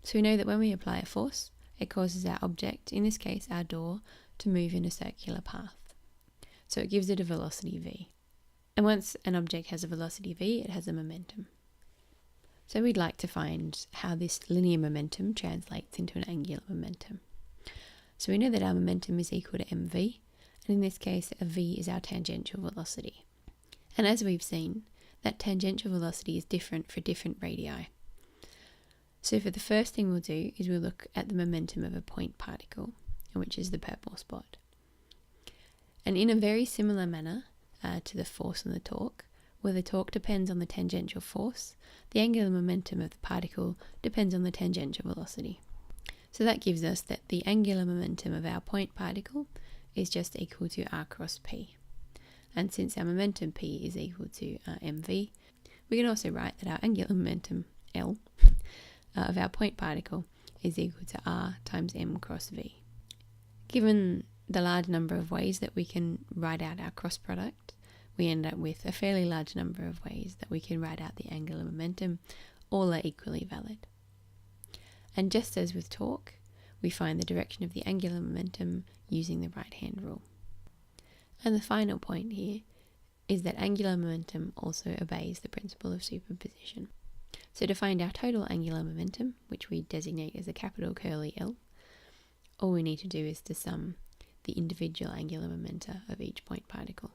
So we know that when we apply a force, it causes our object, in this case our door, to move in a circular path. So it gives it a velocity v. And once an object has a velocity v, it has a momentum. So we'd like to find how this linear momentum translates into an angular momentum. So we know that our momentum is equal to mv, and in this case a v is our tangential velocity. And as we've seen, that tangential velocity is different for different radii. So for the first thing we'll do is we'll look at the momentum of a point particle, which is the purple spot. And in a very similar manner to the force and the torque, where the torque depends on the tangential force, the angular momentum of the particle depends on the tangential velocity. So that gives us that the angular momentum of our point particle is just equal to r cross p. And since our momentum p is equal to mv, we can also write that our angular momentum L of our point particle is equal to r times m cross v. Given the large number of ways that we can write out our cross product, we end up with a fairly large number of ways that we can write out the angular momentum. All are equally valid. And just as with torque, we find the direction of the angular momentum using the right-hand rule. And the final point here is that angular momentum also obeys the principle of superposition. So to find our total angular momentum, which we designate as a capital curly L, all we need to do is to sum the individual angular momenta of each point particle.